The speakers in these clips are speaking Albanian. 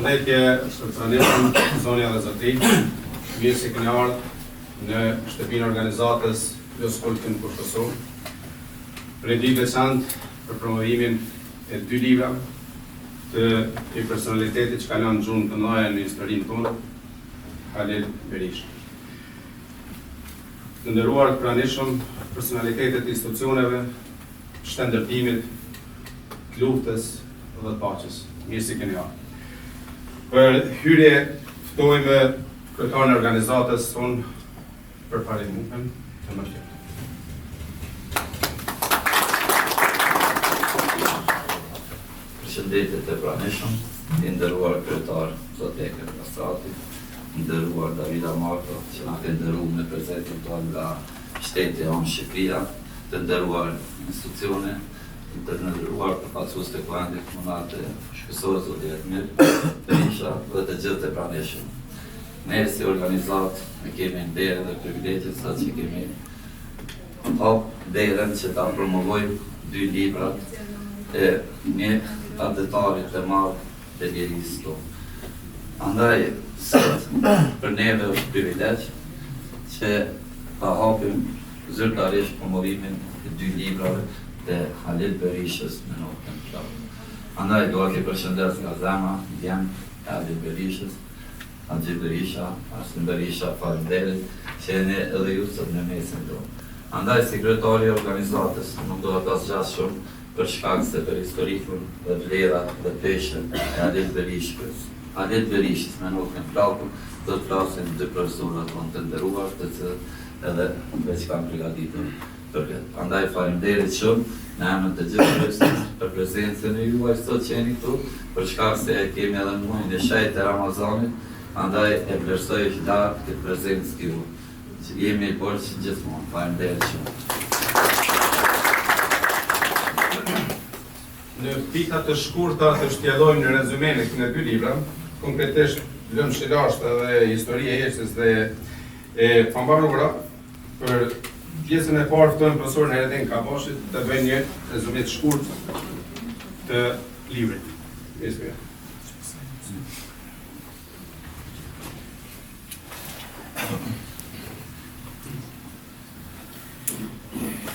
Përshëndetje, pranishëm, zonja dhe zoti, mirë se keni ardhur në shtëpinë organizatës Loskoltin Kosovë. Për një ditë veçantë për promovimin e 2 libra të një personaliteti që ka lënë gjumë të mëdha në historinë tonë, Halil Berisha. Të nderuar pranishëm, personalitetet e institucioneve, shëndërtimit, të luftës dhe të paqes. Mirë se keni ardhur. Për hyrje ftojmë kryetarin e organizatës tonë për parimin të mëshirë. Përshëndetje të pranishëm, i nderuar kryetar zoti Eker Kastrati, i nderuar David Marko, që na ka nderuar me prezencën tonë nga shteti jonë Shqipëria, të nderuar institucione, të nderuar përfaqësues të Kuvendit Komunal të Shkësor, zoti Edmir Berisha dhe të gjithë të pranishëm. Ne si organizat ne kemi nderën dhe privilegjet sa që kemi hap derën që ta promovojmë 2 librat e një adetarit të madh të lirisë tonë. Andaj, për neve është privilegj që ta hapim zyrtarisht promovimin e 2 librave të Halil Berishës me notën plot. Andaj doa të përshëndes nga zemra djem e Halil Berishës, Haxhi Berisha, Arsim Berisha, faleminderit që jeni edhe ju sot në mesin tonë. Andaj si kryetari i organizatës nuk do ta zgjas shumë për shkak se për historikun dhe vlerat dhe peshën e Halil Berishës. Halil Berishës me notën plot do të flasin 2 personat tonë të nderuar të cilët edhe veç kanë përgatitur për këtë. Andaj faleminderit shumë në emër të gjithë për prezencën e juaj sot që jeni këtu, për shkak se kemi edhe muajin e shejtë të Ramazanit, andaj e vlerësoj lartë këtë prezencë këtu. Jemi i borxh gjithmonë. Faleminderit shumë. Në pika të shkurta të shtjellojmë në rezumen e këtyre 2 libra, konkretisht lëmë shilashtë dhe historie e jetës dhe e pambarura, për pjesën e parë ftojmë profesorin Heredin Kabashit të bëjë një rezume të shkurt të librit.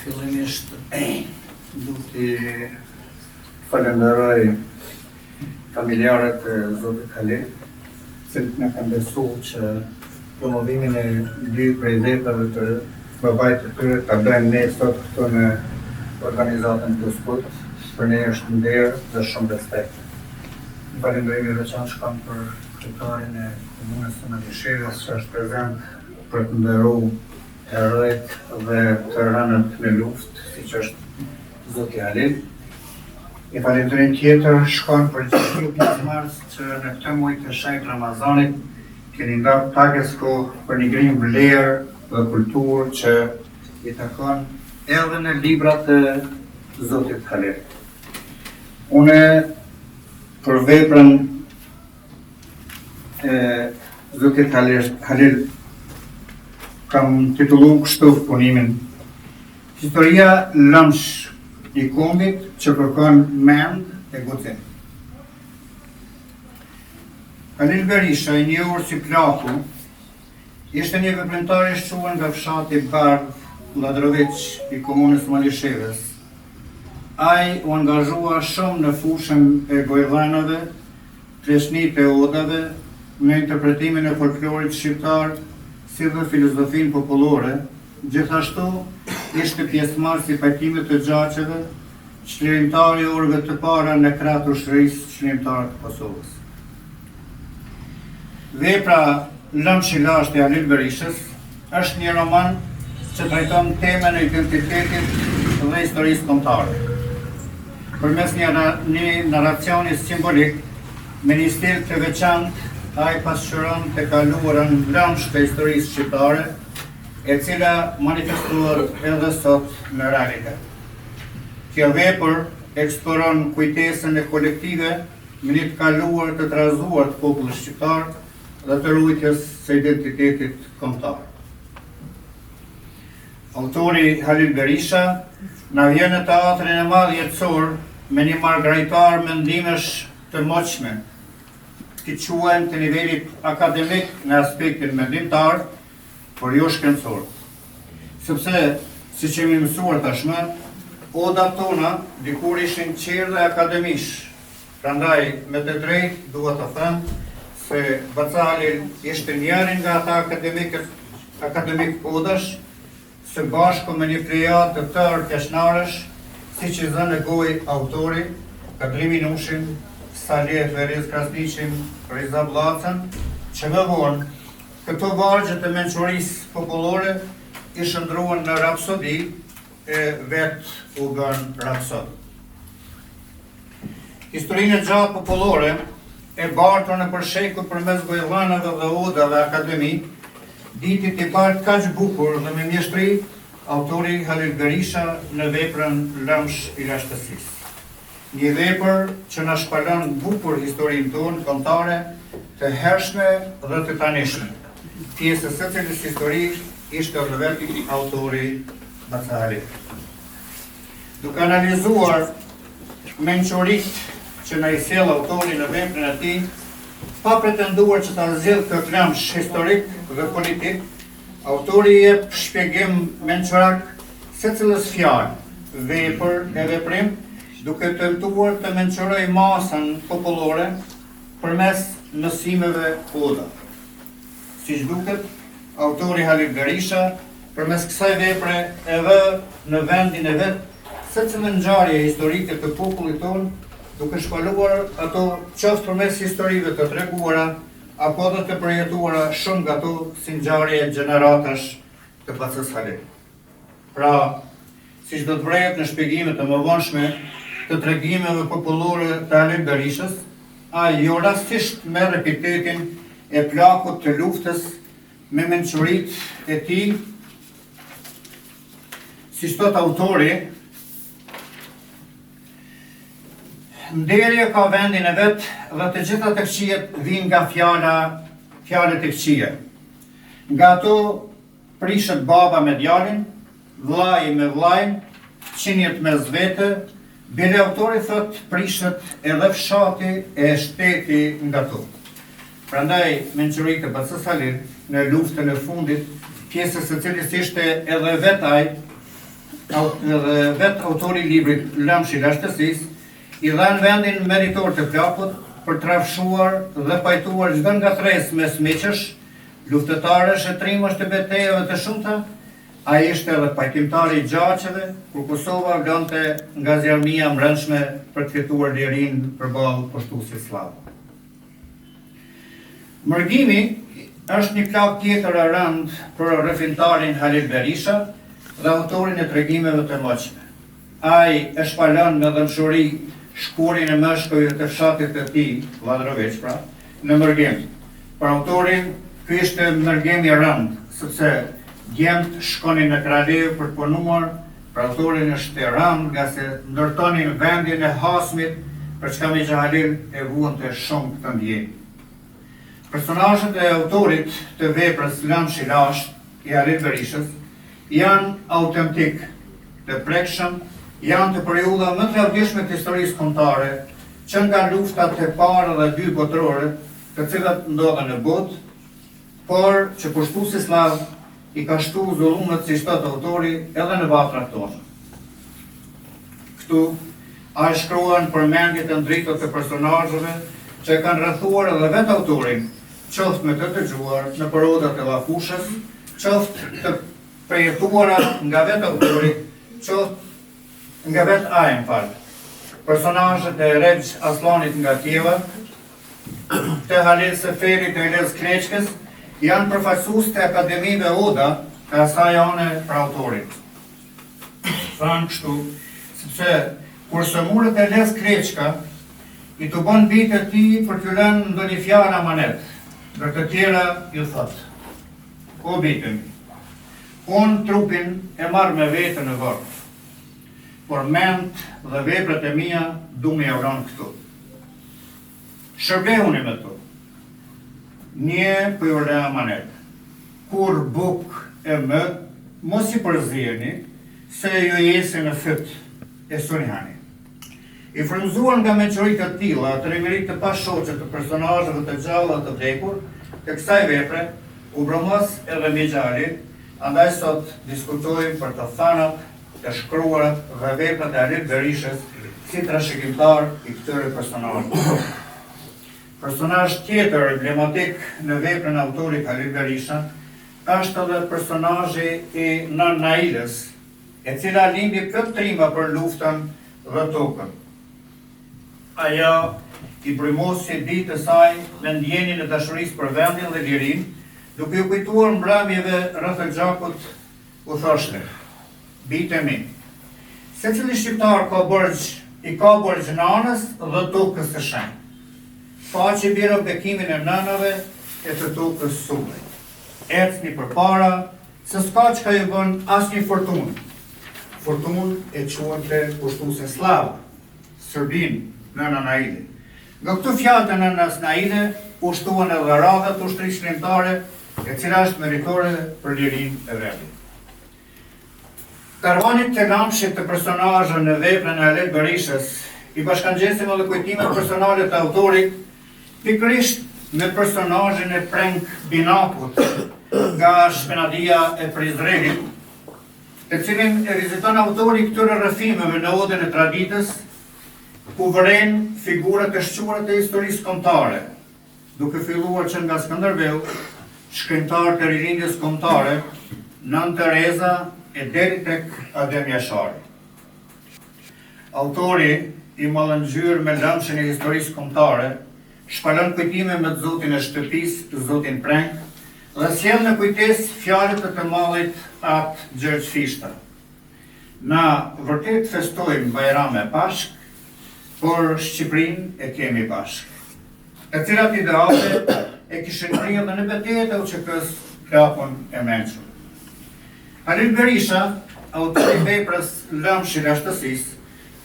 Fillimisht duhet të falenderoj familjarët e zotit Halil, cilët na kanë besuar që promovimin e 2 prej vetave të babait të tyre ta bëjmë ne sot këtu në organizatën Loskut. Për ne është nder dhe shumë respekt. Falenderoj veçantë shkon për kryetarin e komunës së Malishevës që është prezant për të nderuar herojt dhe të rënët në luftë, siç është zoti Halil. I falenderoj tjetër shkon për gjithë ju pjesëmarrës që në këtë muaj të shejtë Ramazanit keni ndarë pakës kohë për një grim vlerë dhe kulturë që i takon edhe në librat e zotit Halil. Une për veprën e zotit Halil kam titulluar kështu punimin: Historia lëmsh i kombit që kërkon mend e guxim. Halil Berisha, i njohur si Plaku, ishte një veprimtar i shquar nga fshati Bardh, Ladrovic i komunës Malishevës. Ai u angazhua shumë në fushën e gojdhanave, treshnit e odave, në interpretimin e folklorit shqiptar, si dhe filozofinë popullore. Gjithashtu ishte pjesëmarrës i pajtimit të gjaçeve, çlirimtari i orëve të para në krah të ushtrisë çlirimtare të Kosovës. Vepra Lëmsh i lashtë i Halil Berishës është një roman që trajton temën e identitetit dhe historisë kombëtare. Përmes një narracioni simbolik me një stil të veçantë, ai pasqyron të kaluarën lëmsh të historisë shqiptare, e cila manifestohet edhe sot në realitet. Kjo vepër eksploron kujtesën e kolektive me një të kaluar të trazuar të popullit shqiptar dhe të ruajtjes së identitetit kombëtar. Autori Halil Berisha na vjen në teatrin e madh jetësor me një margaritar mendimesh të moqme, si quhen të nivelit akademik në aspektin mendimtar, por jo shkencor. Sepse, si që mi mësuar tashmë, odat tona dikur ishin qerdhe akademish. Prandaj, me të drejt, duhet të thëmë se Bacali ishte njërin nga ata akademik odash, së bashku me një plejad të tërë qeshnarësh, si që zënë goj autori, Kadrimi Nushin, Salih Veriz Krasniqin, Riza Blacën, që më vonë, këto vargje të mençurisë popullore i shndruan në rapsodi e vetë u bën rapsod. Historinë e gjatë popullore e bartur në përshekuj përmes gojllanave dhe odave akademi, ditit i partë kaq bukur dhe me mjeshtri autori Halil Berisha në veprën Lëmsh i Lashtësisë. Një vepër që na shpalon bukur historinë tonë kombëtare të hershme dhe të tanishme. Pjesë e së cilës histori ishte edhe vetë autori Bacali. Duke analizuar mençuritë që na i sjell autori në veprën e tij, pa pretenduar që ta zgjidh këtë lëmsh historik dhe politik, autori jep shpjegim mençurak secilës fjalë, vepër e veprim, duke tentuar të mençuroj masën popullore përmes mësimeve oda. Siç duket, autori Halil Berisha përmes kësaj vepre e vë në vendin e vet secilën ngjarje historike të popullit tonë, duke shpaluar ato qoftë përmes historive të treguara apo dhe të përjetuara shumë nga to si ngjarje gjeneratash të Bacës Halil. Pra, siç do të vret në shpjegimet e mëvonshme të tregimeve popullore të Halil Berishës, ai jo rastisht merr epitetin e plakut të luftës me mençuritë e tij, siç thot autori, nderja ka vendin e vet dhe të gjitha të këqijet vijnë nga fjalët e këqije. Nga ato prishet baba me djalin, vllai me vllajin, qinjet me zvete, bile autori thot prishet edhe fshati e shteti nga to. Prandaj mençuritë e Bacës Halil në luftën e fundit, pjesës së cilës ishte edhe vet autori i librit Lëmsh i Lashtësisë, i dhanë vendin meritor të plakut për të rafshuar dhe pajtuar çdo ngatresë mes miqësh, luftëtarësh e trimësh të betejave të shumta. Ai ishte edhe pajtimtari i gjaqeve, kur Kosova lënte nga zjarmia mbrëmshme për të fituar lirinë përballë poshtuesit slav. Mërgimi është një plak tjetër e rëndë për rrëfimtarin Halil Berisha dhe autorin e tregimeve të moqme. Ai e shpalon me dëmshuri shkurin e mëshkujve të fshatit të tij, Vladroviç pra, në mërgim. Për autorin, ky ishte mërgim i rëndë, sepse djemt shkonin në Kralev për të punuar, për autorin është e rëndë nga se ndërtonin vendin e hasmit, për çka me Halil e vuante shumë këtë ndjenjë. Personazhet e autorit të veprës Lëmsh i Lasht i Halil Berishës janë autentik, të prekshëm, janë të periudha më të rrjedhshme të historisë kombëtare, që nga luftat e parë dhe dy botërore, të cilat ndodhen në botë, por që poshtuesi slav i ka shtu zullumet, si thot autori, edhe në vatrat tona. Këtu ai shkruan përmendje të ndritura të personazheve që kanë rrethuar edhe vet autorin, qoftë me të dëgjuar në parodat e llafushës, qoftë të përjetuara nga vet autori, qoftë nga vet ai, personazhet e Regj Aslanit nga Kieva, të Halil Seferit e Elez Kreçkës, janë përfaqësues të akademive oda të asaj ane për autorin. Thënë kështu, sepse kur shëmurët e Elez Kreçka i të bën bitë e ti për t'ju lënë ndonjë fjalë amanet, ndër të tjera ju thot: o bitëm, unë trupin e marr me vete në varr, por mend dhe veprat e mia du me javron këtu. Shërbehuni me to. Një për ju le amanet. Kur buk e më, mos i përzirni, se ju jesi në fyt e sunihani. I frymzuar nga mençuritë të tilla, të riverit të pashoqe të personazheve të gjalla të vdekur, të kësaj vepre u bromos edhe Mixhali, andaj sot diskutojmë për të thanat, të shkruarat dhe veprat e Alit Berishës si trashëgimtar i këtyre personazheve. Personazh tjetër emblematik në veprën e autorit Alit Berisha është edhe personazhi i Nën Nailës, e cila lindi plot trima për luftën dhe tokën. Ajo i brymosi ditë të saj me ndjenjen e dashurisë për vendin dhe lirinë, duke u kujtuar mbrëmjeve rreth e gjakut, u thoshte: "Bitë mi, secili shqiptar ka borxh nanës dhe tokës së shenjtë. Faqe biro bekimin e nënave e të tokës sullej. Ecni përpara, se s'ka çka ju bën asnjë fortunë. Fortunë e quante kushtuese Slavë, Serbin, nëna Naile. Nga këto fjalë të nënës Naile u shtuan edhe radha të ushtrisë shkrimtare, e cila është meritore për lirinë e vendit. Karvanit të lamshit të personazheve në veprën e Alit Berishës i bashkangjesim edhe kujtime personale të autorit, pikërisht me personazhin e Prenk Binakut nga Shpenadia e Prizrenit, të cilin e viziton autori këtyre rrëfimeve në Odën e Traditës, ku vren figurat e shquara të historisë kombëtare, duke filluar që nga Skënderbeu, shkrimtar të ririndjes kombëtare, Nën Tereza e deri tek Adem Jashari. Autori i mallëngjyrë me lëmshin e historisë kombëtare, shpalon kujtime me zotin e shtëpisë, zotin Prenk, dhe sjell në kujtesë fjalët e të mallit atë Gjergj Fishta. Na vërtet festojmë Bajrame bashk, por Shqipërinë e kemi bashk. E cilat ideale e kishin rrjedhë në betejën e UÇK-s Plakun e mençur. Alit Berisha, autori i veprës Lëmshi i Lashtësisë,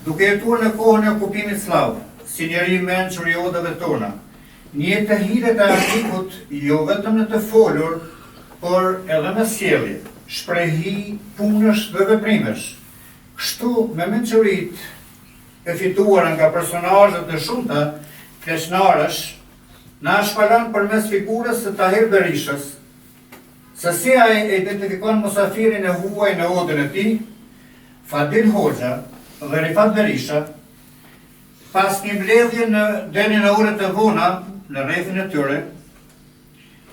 duke jetuar në kohën e okupimit slav, si njeri i mençur i odave tona, njeh të hiret e artikut jo vetëm në të folur, por edhe në sjellje, shprehi punësh dhe veprimesh. Kështu me mençuritë e fituara nga personazhe të shumta pleqnarësh, na shpalon përmes figurës së Tahir Berishës, se si ai e identifikon mosafirin e huaj në odën e tij, Fadil Hoxha dhe Rifat Berisha, pas një mbledhje deri në orët e vona në rrethin e tyre,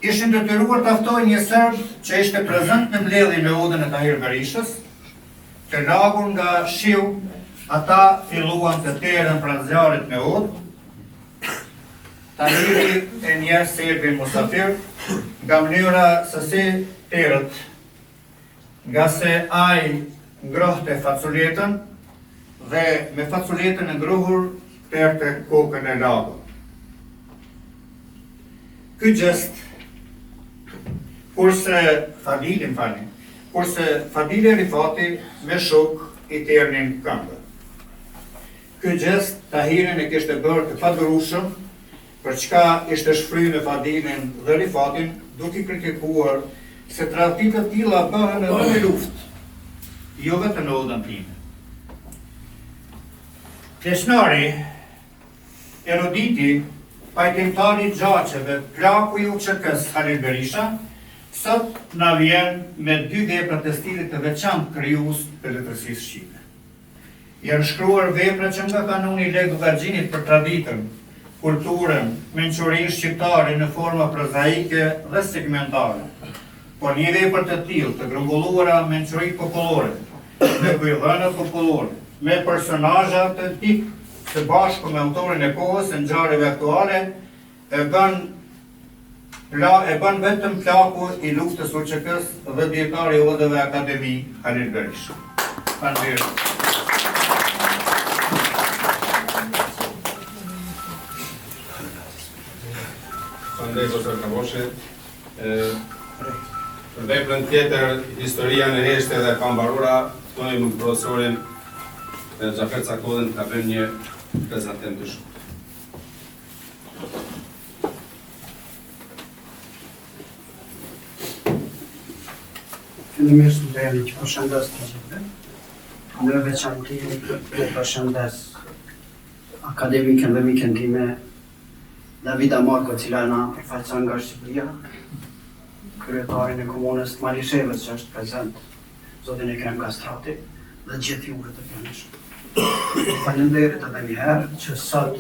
ishin detyruar të ftojnë një serb që ishte prezant në mbledhjen e odën e Tahir Berishës, të lagur nga shiu, ata filluan të terën pranë zjarrit në odë. Tahiri e njerë serbin musafir, nga mënyra se si terët, nga se ai ngrohte faculetën dhe me faculetën e ngrohur terte kokën e lagur. Ky gjest, kurse Fadili Rifati me shok i ternin këmbë. Ky gjest Tahirin e kishte bërë të padurueshëm, për çka ishte shfryrë në Fadilin dhe Rifatin, duke kritikuar se tradhtitë të tilla bëhen edhe në luftë, jo vetëm në odën time. Pleqnari, eruditi, pajtimtari i gjaçeve, plaku i UÇK-s Alit Berisha, sot na vjen me dy vepra të stilit të veçantë krijues të letërsisë shqipe. Janë shkruar vepra që nga kanoni Lego Garxhinit për traditën, kulturën, mençurinë shqiptare në forma prozaike dhe segmentare. Por një vepër të tillë të grumbulluara mençuri popullore, me kujllëna popullore, me personazhe autentik, së bashku me autorin e kohës e ngjarjeve aktuale, e bën vetëm plaku i luftës UÇK-s dhe dietari i Odëve Akademi Alit Berisha. Faleminderit. Andaj profesor Kavoshe, për veprën tjetër, historia në heshte dhe ka mbarura, ftojmë profesorin Xhafer Cakodhin ka bërë një prezantim të shkurtër. Faleminderit ndërmjet që përshëndes të gjithëve. Në veçantë të përshëndes akademikën dhe mikën time, Davida Marko, cila na përfaqëson nga Shqipëria, kryetarin e komunës të Malishevës që është prezent, zotin Ekrem Kastrati, dhe gjithë juve të pranishëm. Falenderit edhe një herë që sot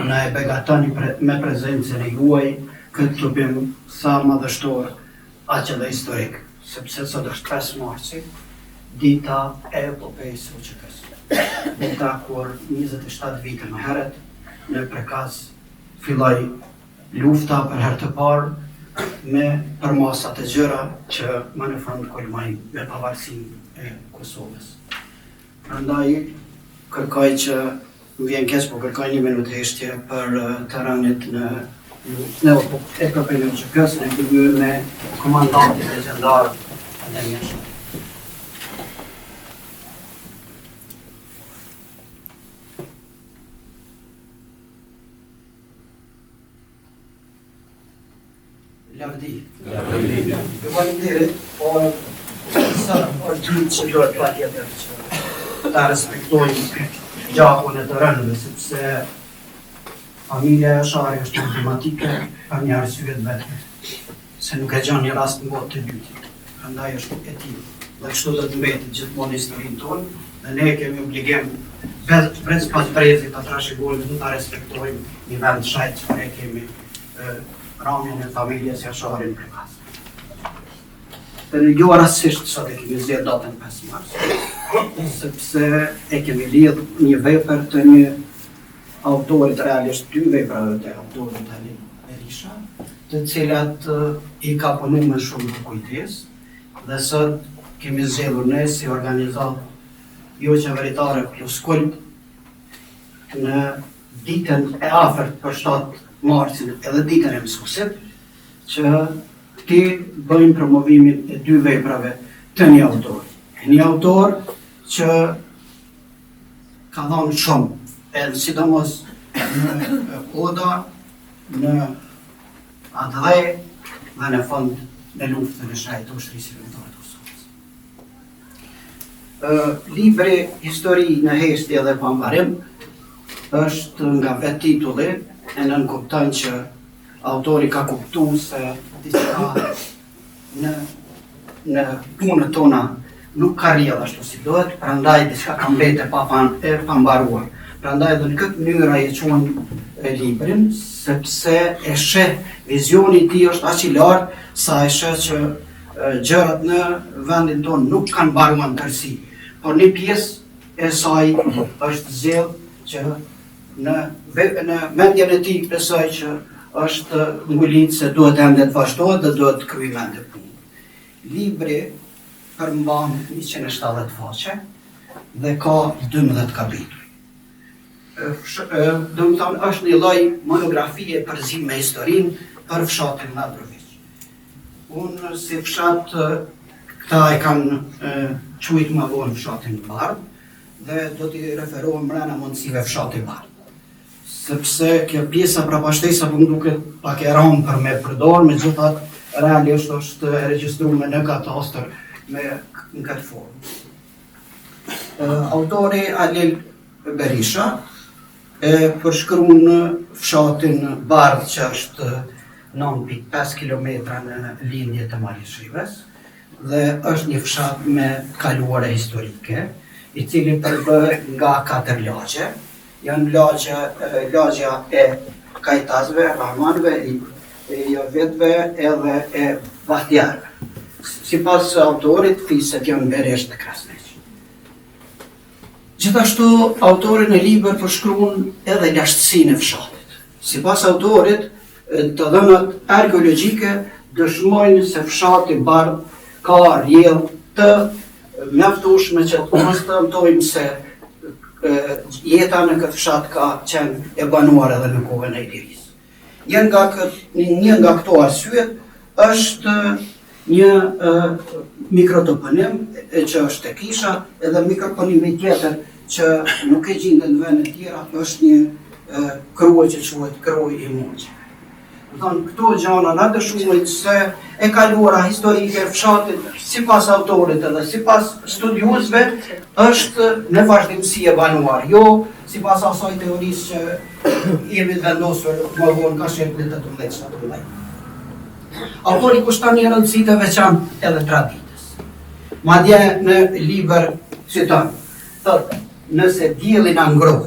na e begatoni me prezencën e juaj këtë të bim sa madhështor, aq edhe historik, sepse sot është 5 marsi, dita e epopejës së UÇK-s. Dita kur 27 vite më herët në Prekaz filloi lufta për herë të parë me përmasat e gjëra që më në fund kulmojnë me pavarësinë e Kosovës. Prandaj kërkoj që më vjen keq, po kërkoj 1 minutë heshtje për të rënit në epopejën e UÇK-s në figurën e komandantit legjendar Adem Jasha. Lavdi. Faleminderit, po sa është që do të patjetër që ta respektojmë gjakun e të rënëve, sepse familja Jashari është problematike për një arsye të vetë, se nuk e gjon një rast në botë të dytë. Prandaj është e tillë. Dhe kështu do të mbetet gjithmonë historinë tonë, dhe ne kemi obligim brez pas brezit të trashëgojmë dhe ta respektojmë një vend shajt që ne kemi ramjen e familjes Jashari në Prekaz. Jo rastësisht sot e kemi zgjedhur datën 5 mars, sepse e kemi lidh një vepër të një autorit, realisht 2 veprave të autorit Ali Berisha, të cilat i ka punu me shumë të kujtes, dhe sot kemi zgjedhur ne si organizat jo qeveritare plus kult në ditën e afërt për 7 marsin edhe ditën e mësuesit, që ti bëjmë promovimin e 2 veprave të një autor. Një autor që ka dhënë shumë, edhe sidomos në Oda, në Adhe dhe në fund në luftën e shajt të ushtrisë kombëtare të Kosovës. Libri Histori në heshtje dhe pambarim është nga vetë titulli, e nënkupton që autori ka kuptuar se diçka në punët tona nuk ka rrjedh ashtu si duhet, prandaj diçka ka mbetë e pambaruar. Prandaj edhe në këtë mënyrë ai e quajnë librin, sepse e sheh vizioni i tij është aq i lartë sa e sheh që gjërat në vendin tonë nuk kanë mbaruar në tërësi, por një pjesë e saj është zgjedh që në mendjen e tij besoj që është ngulit se duhet ende të vazhdohet dhe duhet të kryejë ende punë. Libri përmban 170 faqe dhe ka 12 kapituj. Do të thonë është një lloj monografie përzim me historinë për fshatin Nadrović. Unë si fshat këta e kanë quajtur më vonë fshatin Bardh dhe do t'i referohem mbrana mundësive fshati Bardh. Sepse kjo pjesa prapashtesa po më duket pak e rëndë për me përdor, megjithatë realisht është e regjistruar në katastër në këtë formë. Autori Alil Berisha e përshkruan fshatin Bardh që është 9.5 km në lindje të Malishevës dhe është një fshat me kaluare historike, i cili përbëhet nga 4 lagje. Janë lagja e Kajtazve, Rahmanve, Jovetve edhe e Bahtjarve. Sipas autorit, fiset janë Beresht dhe Krasneq. Gjithashtu, autori në libër përshkruan edhe lashtësinë e fshatit. Sipas autorit, të dhënat arkeologjike dëshmojnë se fshati Bardh ka rrjedhë të mjaftueshme që të konstatojmë se jeta në këtë fshat ka qenë e banuar edhe në kohën e Ilirisë. Një nga këto arsyet është një mikrotoponim që është e Kisha, edhe mikrotonimi tjetër që nuk e gjendet në vende të tjera është një kruje që quhet Krui i Mungjeve. Këto gjëra na dëshmojnë se e kaluara historike e fshatit, sipas autorit edhe sipas studiuesve, është në vazhdimsi e banuar, jo sipas asaj teorisë që jemi të vendosur më vonë ka shekullit 18-19. Autori kushton një rëndësi të veçantë edhe traditës. Madje në libër citon, thotë, nëse dielli na ngroh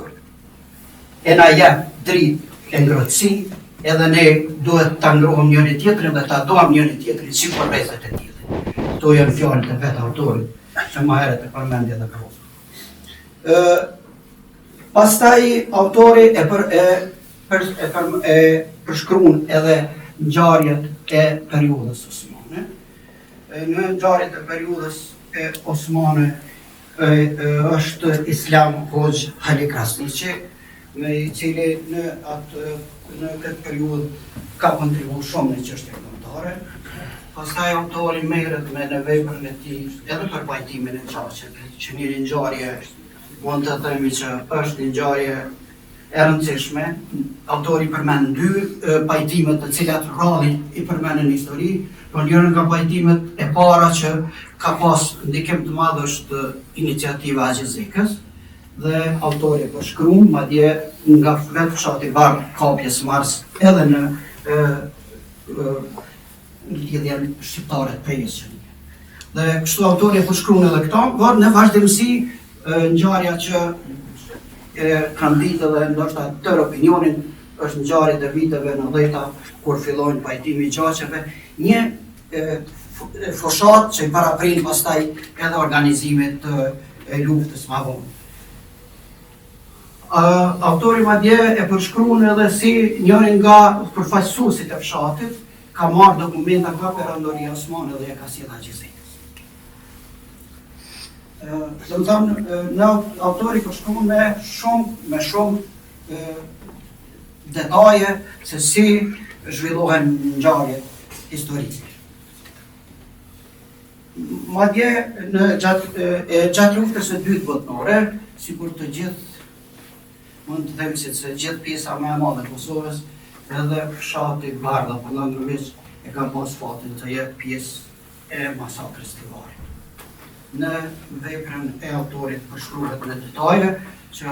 e na jep dritë e ngrohtësi, edhe ne duhet ta ngrohim njëri tjetrin dhe ta duam njëri tjetrin sikur vezët e diellit. Këto janë fjalët e vet autorit, që më herët e përmendi edhe këtu. Pastaj autori e përshkruan edhe ngjarjet e periudhës osmane. Në ngjarjet e periudhës e osmane është Islam Hoxh Hali Krasniqi, me i cili në këtë periudhë ka kontribuar shumë në çështje kombëtare. Pastaj autori merret me nevojën e tij edhe për pajtimin e çështjeve, që një ngjarje mund të themi që është një ngjarje e rëndësishme. Autori përmend dy pajtime të cilat rrallin i përmenden në histori, por njëra nga pajtimet e para që ka pas ndikim të madh është iniciativa e Gjizekës, dhe autori e përshkruan, madje nga vetë fshati Varr ka pjesëmarrës edhe në lidhjen shqiptare të pejës që një. Dhe kështu autori e përshkruan edhe këto, por në vazhdimsi ngjarja që kanë ditë dhe ndoshta tërë opinionin është ngjarjet e viteve 90 kur fillojnë pajtimi i gjaqeve, një fushat që i paraprin pastaj edhe organizimit e luftës më vonë. Autori madje e përshkruan edhe si njëri nga përfaqësuesit e fshatit ka marrë dokumenta nga perandoria osmane dhe e ka sjellë Gjizekës. Do të thonë, në autori përshkruan me shumë detaje se si zhvillohen ngjarjet historike. Madje gjatë luftës së dytë botërore, sikur të gjithë mund të themi se gjithë pjesa më e madhe e Kosovës, edhe fshati Varr apo Lëndërveç e ka pas fatin të jetë pjesë e masakrës të Varrit. Në veprën e autorit përshkruhet në detaje që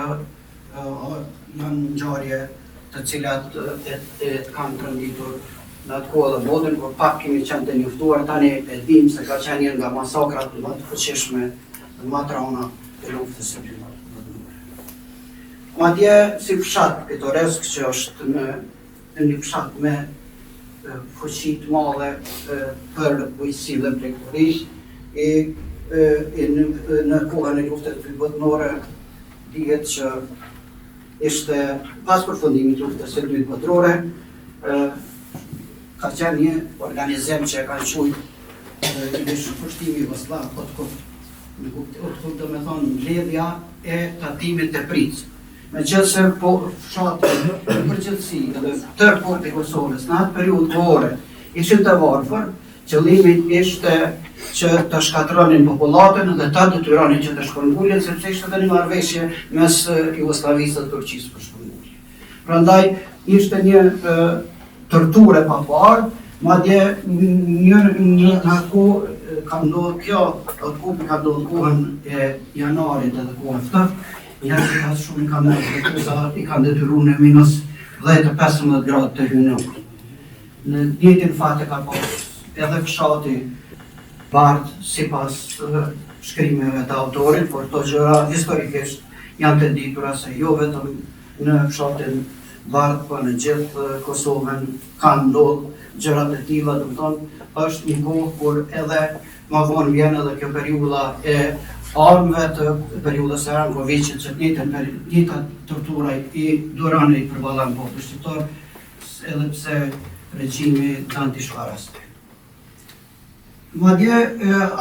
janë ngjarje të cilat kanë trenditur në atë kohë dhe botën, por pak kemi qenë të njoftuar, tani e dim se ka qenë një nga masakrat më të fuqishme dhe më trauna e luftës së dytë. Madje si fshat pitoresk që është në një fshat me fuqi të madhe për bujqësi dhe pregëtërisht, në kohën e luftës së dytë botërore dihet që ishte pas përfundimit të luftës së dytë botërore, ka qenë një organizim që e kanë quajtur i shpërtimi Jugosllav, do me thonë mbledhja e tatimit të Princ. Megjithëse fshati në përgjithësi edhe tërë portë e Kosovës në atë periudhë kohore ishin të varfër, qëllimi ishte që të shkatronin popullatën dhe ta detyronin që të shpërngullen, sepse ishte edhe një marrëveshje mes Jugosllavisë dhe Turqisë për shpërngulje. Prandaj ishte një torturë pa parë, madje një kohë ka ndodhur kjo, ka ndodhur kohën e janarit edhe kohën ftoft. Njerëz që pas shumë i kanë i kanë detyruar në minus 10-15 gradë të hynën. Në ditën fate ka pas edhe fshati Varr sipas shkrimeve të autorit, por këto gjëra historikisht janë të ditura se jo vetëm në fshatin Varr, por në gjithë Kosovën kanë ndodhur gjëra të tilla, do të thonë është një kohë kur edhe më vonë vjen edhe kjo periudha e armëve të periudhës së Rankovićit, që të njëjta tortura i durani përballën popullit shqiptar, edhe pse regjimi anti-shvaras. Madje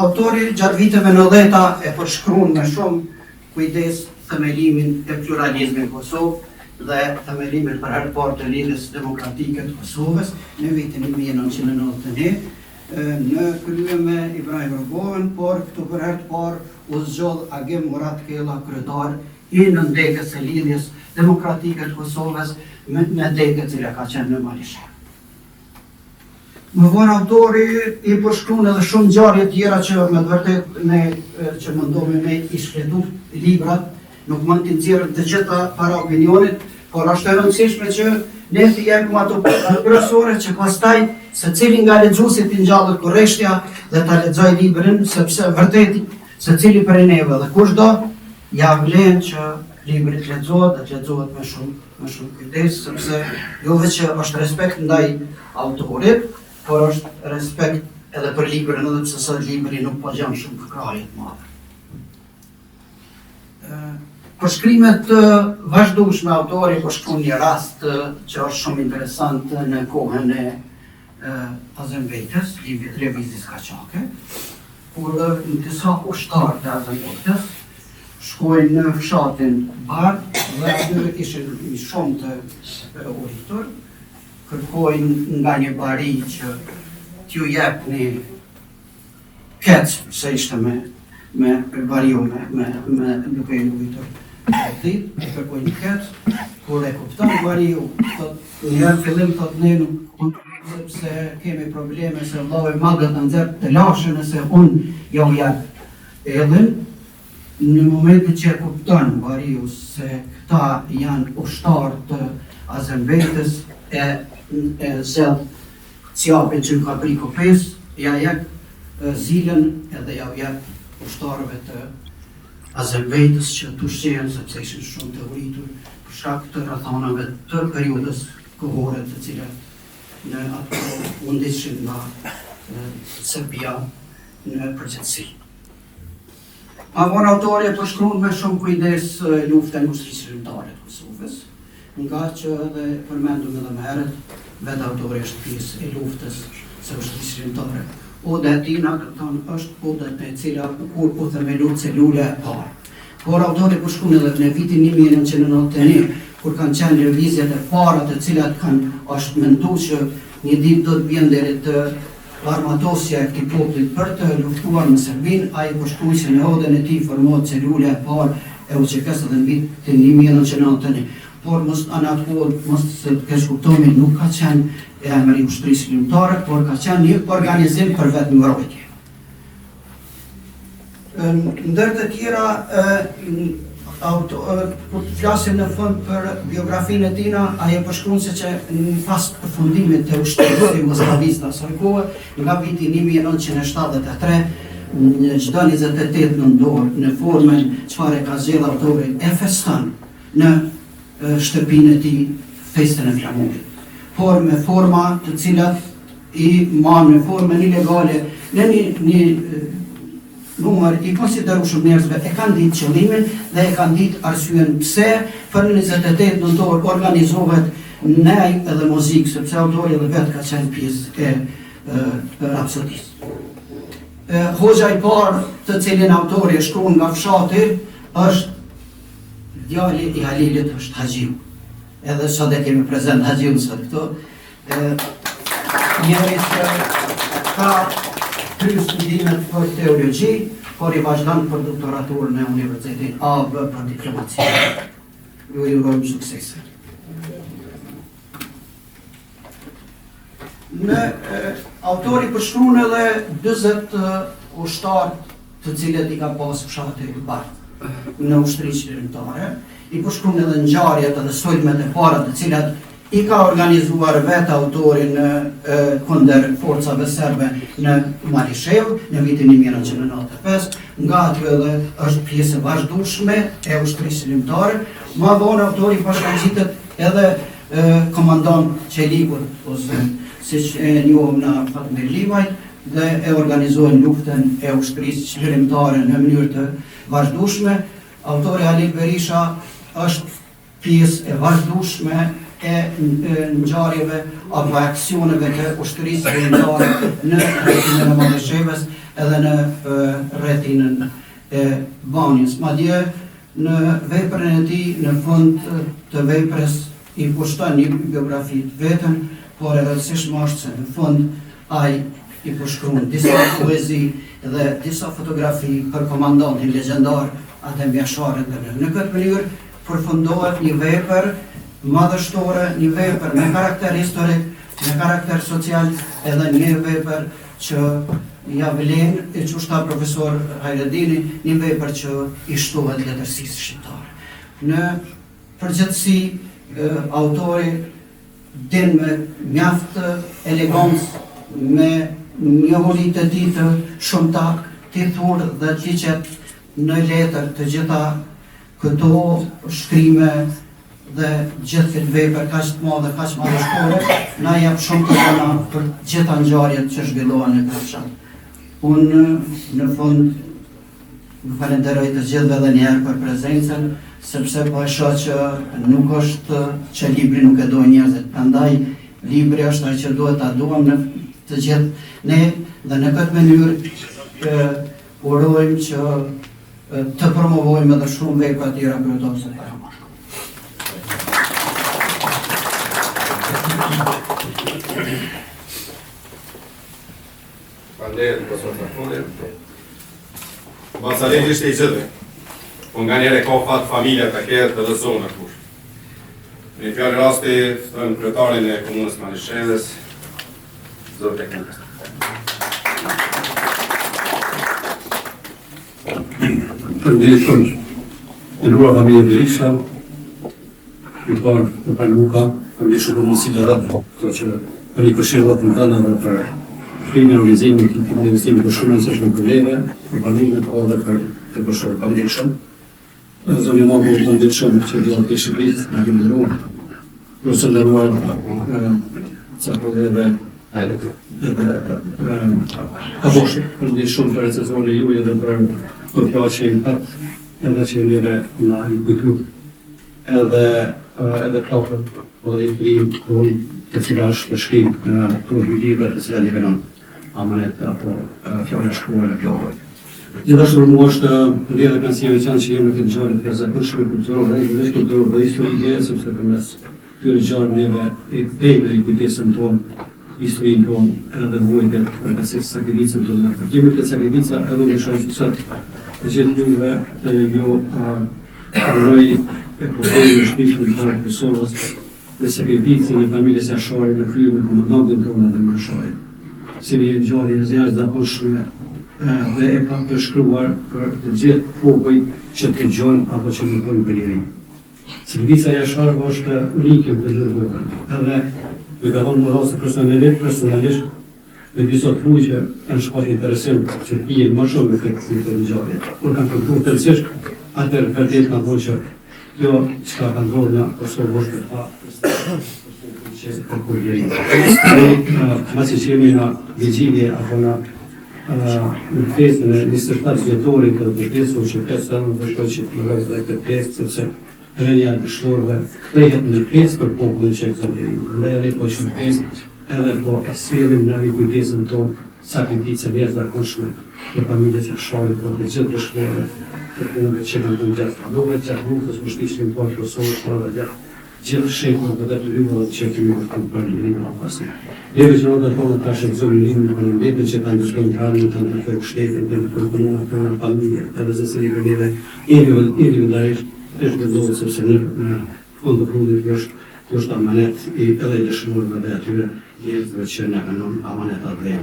autori gjatë viteve 90 e përshkruan me shumë kujdes themelimin e pluralizmit në Kosovë dhe themelimin për herë të parë të lidhjes demokratike të Kosovës në vitin 1991. Në krye me Ibrahim Rugovën, por këtu për herë të parë u zgjodh Agim Murat Kella, kryetar i nëndekës së lidhjes demokratike të Kosovës me dekë e cila ka qenë në Malishe. Më vonë autori i përshkruan edhe shumë ngjarje tjera që me të vërtet që mundohemi me i shkletu librat nuk mund t'i nxjerrë të gjitha para opinionit, por është e rëndësishme që ne t'i japim ato pjesë kryesore që pastaj secili nga lexuesit t'i ngjallet korrektja dhe ta lexojë librin, sepse vërtet secili prej neve dhe kushdo ja vlen që libri të lexohet, dhe të lexohet me shumë kujdes, sepse jo vetëm që është respekt ndaj autorit, por është respekt edhe për librin, edhe pse sot libri nuk po gjen shumë përkrahje të madhe. Përshkrimet të vazhdueshme autori po shkruan një rast që është shumë interesant në kohën e Azembejtës, librit Revizis Kaçake, kur në disa ushtarë të Azembejtës shkojnë në fshatin Bardh dhe aty ishin shumë të uritur, kërkojnë nga një bari që t'ju jep një kec, se ishte me bariu me duke i uritur ditë, kërkojnë një kec, kur e kupton bariu, njërë fillim thot ne nuk sepse kemi probleme se vëllai magët në nxerë të lashën nëse unë jo jep edhin, në momentin që e kupton bariu se këta janë ushtarë të Azembejtës e zell cjapin që ka pri kopes, ja jep zilën edhe ja jep ushtarëve të Azembejtës që të ushqehen sepse ishin shumë të uritur për shkak të rrethonave të periudhës kohore të cilat në ato mundishin nga Serbia në përgjithësi. Ma vonë autori e përshkruan me shumë kujdes luftën ushtrisë shqiptare të Kosovës, nga që edhe përmendëm edhe më herët, vetë autori është pjesë e luftës së ushtrisë shqiptare. Oda e tina, këton, është oda e cila kur u themelu celule e parë. Por autori përshkruan edhe në vitin 1991, kur kanë qenë lëvizjet e para të cilat është menduar që një ditë do të vjen deri të armatosja e këtij populli për të luftuar në Serbinë, ai përshkrui se në odën e tij formohet celula e parë e UÇK-s edhe në vitin 1991. Por mos të keq kuptoni, nuk ka qenë emri i ushtrisë shqiptare, por ka qenë një organizim për vetëmbrojtje. Ndër të tjera, kur të flasim në fund për biografinë e tina, ai e përshkruan se që në fazë përfundimit të ushtrisë jugoslavisë të asaj kohe, nga viti 1973, në çdo 28 nëntor, në formën çfarë ka zgjedhur autori, e feston në shtëpinë e tij festën e flamurit, por me forma të cilat i marrë në formën ilegale në një numër i konsiderueshëm njerëzve e kanë ditë qëllimin dhe e kanë ditë arsyen pse për 28 nëntor organizohet nej edhe muzikë, sepse autori edhe vetë ka qenë pjesë e rapsodisë. Hoxha i parë të cilin autori e shkruan nga fshati është djali i Halilit, është Haxhiu. Edhe sot e kemi prezent Haxhiun sot këtu. Njëri që ka kryer studimet për teologji, por i vazhdon për doktoraturën në Universitetin AB për diplomaci. Ju urojmë suksese. Autori përshkruan edhe 40 ushtarë të cilët i ka pas fshati i Bardh në ushtrisë shqiptare, i përshkruan edhe ngjarjet edhe sulmet e para të cilat i ka organizuar vetë autori në kundër forcave serbe në Malishev në vitin 1995, nga aty edhe është pjesë e vazhdueshme e ushtrisë shqiptare. Më vonë autori bashkangjitet edhe komandant Çelikut ose siç e njohëm në Fatmir Livajt dhe e organizuan luftën e ushtrisë shqiptare në mënyrë të vazhdueshme. Autori Halil Berisha është pjesë e vazhdueshme e ngjarjeve apo aksioneve të ushtrisë shqiptare në rrethinën e Malishevës edhe në rrethinën e Banjës. Madje në veprën e tij, në fund të veprës i pushton një biografi të vetën, por e rëndësishme është se në fund ai i përshkruan disa poezi dhe disa fotografi për komandantin legjendar Adem Jasharin. Në këtë mënyrë përfundohet një vepër madhështore, një vepër me karakter historik, me karakter social, edhe një vepër që ja vlen, e që shta profesor Hajredini, një vepër që i shtohet letërsisë shqiptare. Në përgjithësi, autori din me mjaft elegancë, me njohuri të tij të shumta, të thurë dhe të liqet në letër të gjitha këto shkrime dhe gjithë këtë vepër kaq të madhe, kaq madhështore, na jep shumë të dhëna për gjitha ngjarjet që zhvillohen në këtë fshat. Unë në fund më falenderoj të gjithëve edhe një herë për prezencën, sepse po e shoh që nuk është që libri nuk e dojnë njerëzit. Prandaj libri është ai që duhet ta duam në të gjithë ne dhe në këtë mënyrë urojmë që të promovojmë edhe shumë vepra të tjera kryetare. Faleminderit profesor Trafoni. Basaleti ishte i gjithë. Po nga njëre ka fat familja të kjerë dhe zona kush. Në fjallë rasti, fëtëm kryetarin e komunës Malishevës, Zoti Teknikës. Përnderit shumë, e nërua familje Berisha, i parë në Paluka, përnderit shumë për mundësi dhe rëpë, të që për i këshirë të më tënë dhe për shkrimi e organizimi të të investimi për shumë nësë shumë kolege, për panimet po dhe për të përshërë përnderit shumë. Zoni ma për përnderit shumë që dhjallë të Shqipërit, në kemë nërua, përse nëruar ca kolege Abosh, përnderit shumë për recenzori ju edhe për kjo që i patë, edhe që i njëre nga i kujtu, edhe plafën, dhe i krim, të cilash të shkrim të libra të cilat i venon amanet apo fjallë shkruar e pjalloj. Gjithashtu për mua është ndjerë e kanësive qanë që jemë në këtë gjarë të zakonshme kulturore dhe kulturore dhe historike, sepse përmes këtyre gjarë neve e pejme i kujtesën tonë, historinë tonë edhe vojtet për kësë sakrivicën tonë. Kemi këtë sakrivica edhe në shumë që sëtë të gjithë njëve të jo rëj e përvojë në shpishë në të Kosovës dhe sakrivicën e familjes Ashari në kryu në komandantin tonë dhe në Ashari. Si një gjarë e zjarë zakonshme dhe e ka përshkruar për të gjithë popoj që të gjonë apo që në pojnë për njëri. Sakrivica e Ashari është unike për gjithë vojtën. Edhe me ka thonë më rrasë personalisht, me disa të fuj që kanë shpat interesim që pijen më shumë me këtë të ngjarje. Kur kanë përkuar tërësisht, atër vërtet kanë thonë që kjo çka kanë ndodhur në Kosovë është që përkur njëri. Masi që jemi në vigjilje apo në festën e 27 vjetorit të vërtetësur që festë në vështoj që të mëgajtë dhe këtë festë, sepse rënja e dështorëve kthehet në festë për popullin që ekzalterin. Ne edhe po shumë festë, edhe po e sjellim në kujtesën tonë sakrificë e zakonshme për familjes e Asharit, për të gjithë dështorëve të punëve që kanë bërë gjatë pandove, gjatë luftës për shkishtin po të Kosovës, por edhe gjatë gjithë shekull dhe të lyvëve që kemi vërtet për lirin në pasë. Deri që në tonë ta shekëzori lirin për në mbetën që ta ndështojnë karmin, të ndërfër shtetin, të përpunuar për në familje, edhe zësëri për neve, individualisht është gëzohet sepse në fund të fundit kjo është amanet i edhe i dëshmurëve dhe atyre njerëzve që në kanon amanetat dhe.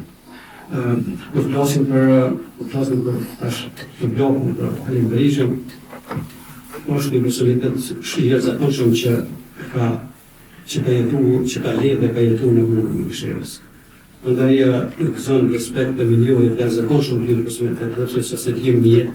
Po të flasim për tash të blokun për Halim Berishën, është një personalitet shqihet zakonshëm që ka le dhe ka jetu në komunën e Malishevës. Prandaj gëzon respekt dhe milionit të zakonshëm të personalitetit dhe që se t'jem një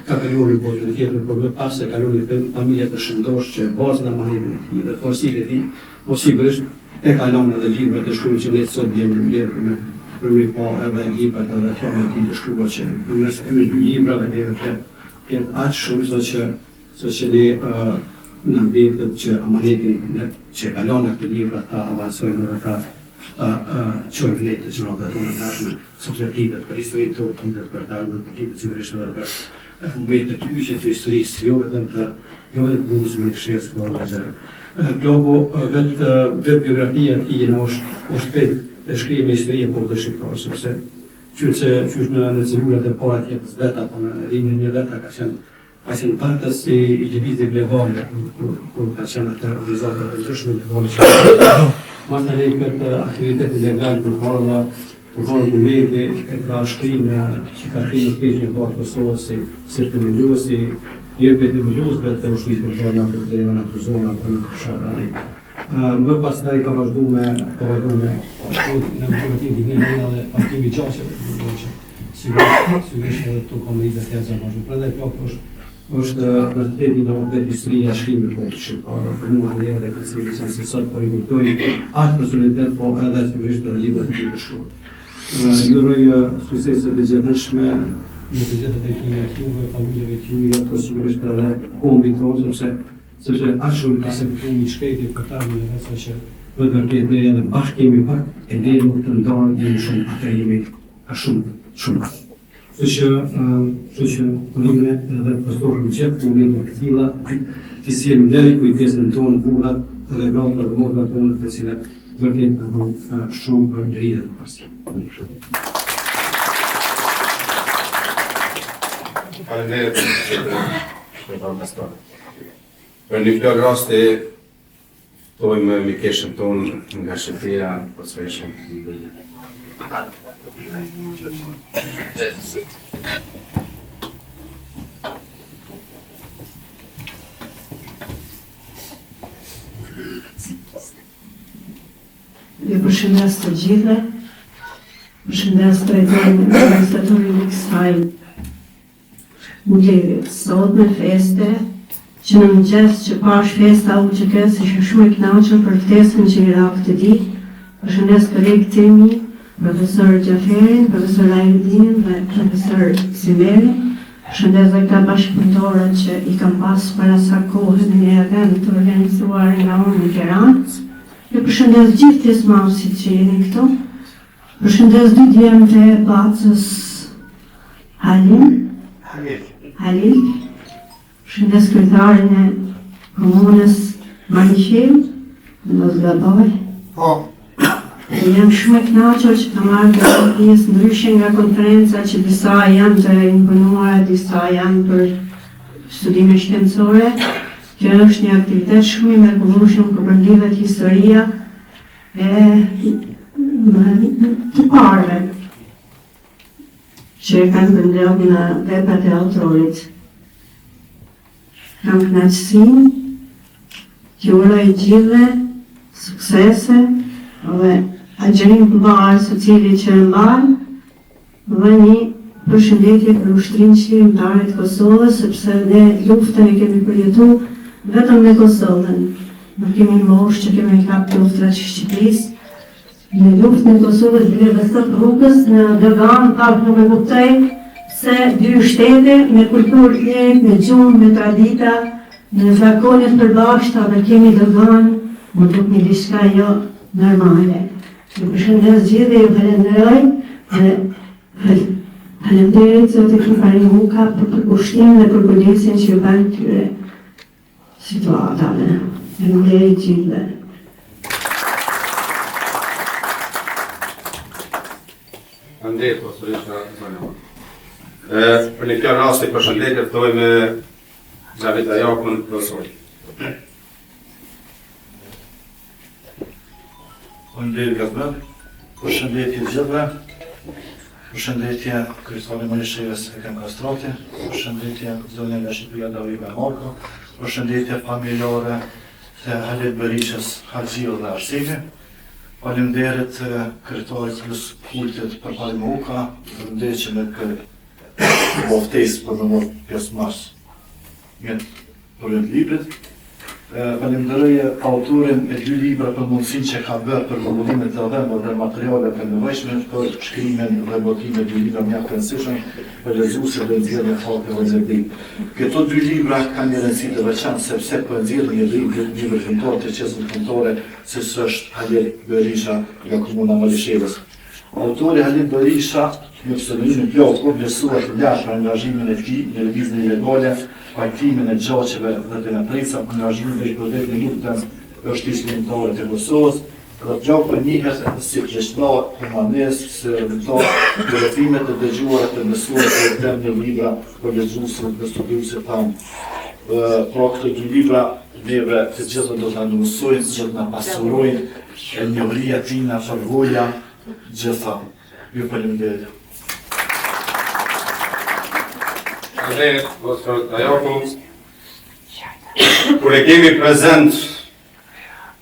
ka kaluar në botën tjetër, por më pas se kaluar në familje të shëndosh që bazën e marrëdhënieve të tij dhe forësitë e tij, posibërisht e kalon edhe libra të shkruar që ne sot jemi në mbledhje për mi pa edhe libra edhe forma të tij të shkruar që nëse kemi libra dhe ne të aq shumë sa që ne në mbetet që amanetin që kalon në këtë libra ta avansojnë dhe ta qojnë vletë të gjërat tonë tashme, sepse titet për historinë tonë, titet për dalën, titet sigurisht edhe për momentet të kyçe të historisë, jo vetëm të punës me Malishevës por edhe Globo vetë biografia e tij është vetë shkrimit historie për të shqiptarë, sepse qysh në cellulat e para të jetës vetë apo në rinjën e vetë ka qenë partës i lëvizjeve legale, kur ka qenë atë organizata e ndryshme legale. Masta ne këtë aktivitet legal për momenti e ka shkrim që ka shkrim në pejgjën e Kosovës si të menduesi jepet e vëlluzve të ushtrisë për zona për drejtën për zona për fshatrani. Më pastaj ka vazhduar me në politikin individuale dhe partimi i gjashtë që sigurisht edhe këtu komunitet e janë vazhduar. Prandaj kjo është vërtet një vërtet historia e shkrimit të shqiptarëve për mua dhe të cilës janë sot po rivoltoi atë personalitet po edhe sigurisht edhe librat e shkruar. Ju uroj suksese të gjithëshme në të gjitha drejtimet juve, familjeve tuaja, po sigurisht edhe kombit tonë, sepse aq shumë ka se një shkretje për ta në rresa që për vërtet ne edhe bashkë kemi pak e ne nuk të ndarë jemi shumë atë jemi shumë. Kështu që punime edhe pastorë në qepë, punime të tilla, të sjellim deri kujtesën tonë, burrat dhe gratë dhe motrat tonë të cilat vërtet kanë shumë për drejtë të pasi. Faleminderit për pastor. Për një plot raste tojmë mikeshën tonë nga Shqipëria, po sveshëm. Ju përshëndes të gjithë, përshëndes të organizatorin e kësaj mbledhje sot me feste, që në mëngjes që pash festa u që kësë ishe shumë e kënaqur për ftesën që i ra këtë ditë. Përshëndes kolegët timi, profesor Gjaferin, profesor Lajrdinin dhe profesor Simerin. Përshëndes dhe këta bashkëpunëtorët që i kam pas para sa kohë në një event të organizuar nga unë në Tiranë. Ju përshëndes gjithë pjesëmarrësit që jeni këtu. Përshëndes dy djemtë e Bacës Halil. Përshëndes kryetarin e komunës Maniqev, në zgaboj. Dhe jam shumë e kënaqur që të marrë pjesë ndryshe nga konferenca që disa janë të imponuara, disa janë për studime shkencore. Kjo është një aktivitet shumë i mrekullueshëm ku përmbledhet historia e të parëve që kanë përmbledhur në veprat e autorit. Kam kënaqësinë që uroj gjithëve suksese dhe agjerim të bërë së cili që mban dhe një përshëndetje për ushtrinë shqiptare të Kosovës, sepse ne luftën e kemi përjetuar vetëm me Kosovën. Nuk kemi mosh që kemi kap luftrat që Shqipërisë. Në luftën e Kosovës bile dhe sot rrugës në Dogan, pak nuk e kuptoj se dy shtete me kulturë të njëjtë, me gjuhë, me tradita, në zakonet përbashkëta dhe kemi Dogan, më duk një diçka jo normale. Ju përshëndes gjithë dhe ju falenderoj dhe falenderit zotit Marimuka për përkushtimin dhe për kujdesin që ju bën këtyre situatave. Falenderit gjithëve. Faleminderit pastorisht Zonja. Për një kjo rast i përshëndetje ftojmë Xhavita Jakun, profesor. Faleminderit Gazmel, përshëndetje gjithëve, përshëndetje kryetarit Manishevës Ekrem Kastrati, përshëndetje zonja nga Shqipëria Davida Marko, përshëndetje familjare të Halil Berishës, Haxhiu dhe Arsimi. Faleminderit kryetarit plus kultit për Marimuka, përshëndetje me ftesë për në pjesëmarrës me projekt librit. Falenderoj autorin e dy libra për mundësinë që ka bërë për publikimin të dhëmbëve dhe materialet e nevojshme për shkrimin dhe botimin e dy libra mjaft të rëndësishëm për lexuesit dhe nxjerrjen e fakte dhe zëvendit. Këto dy libra kanë një rëndësi të veçantë sepse po nxjerrin një libër filmor të qesës filmore, si është Halil Berisha nga komuna Malishevës. Autori Halil Berisha në pseudonimin Ploku besuar të lashtë për angazhimin e tij në lëvizjen ilegale, pajtimin e gjaqeve dhe të natreca, angazhimin dhe shpërndarjen e luftës për shtrisjen kombëtare të Kosovës, dhe Ploku njihet si krishterë humanist, si rrëmtar të rrethimet të dëgjuara të mësuar për temë në libra për lexuesit dhe studiuesit tanë. Pra këto dy libra neve të gjithë do të na mësojnë, të gjithë na pasurojnë e njohëria tina, përvoja, gjitha. Ju falenderoj. Faleminderit, Zotër Dajaku. Kur e kemi prezent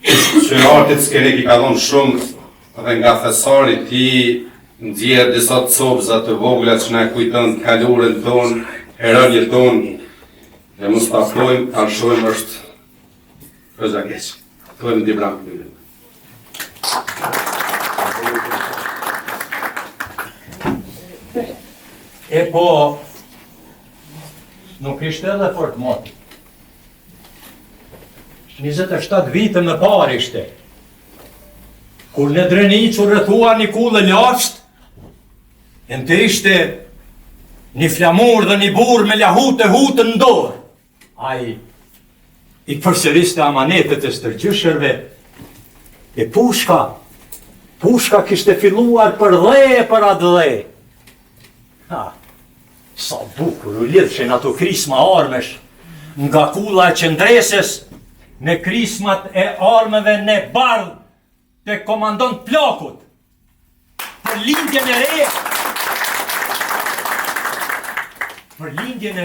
që artit s'kene ki ka dhonë shumë dhe nga thesari ti ndjerë disa copza të vogla që na kujton kalurin tonë, herënjën tonë, dhe mos ta flojmë, ta lshojmë është këza keq. Thojmë di bramë. E po, nuk ishte edhe fort moti. 27 vite më parë ishte. Kur në Dreniç u rrethua një kullë lashtë, në të ishte një flamur dhe një burr me lahut e hutën në dorë. Ai i përsëriste amanetet e stërgjyshërve e pushka kishte filluar për dhe për atë dhe. Ha, sa bukur u lidhshin ato krisma armesh nga kulla e qendresës me krismat e armëve në bardh të komandant plakut për lindjen e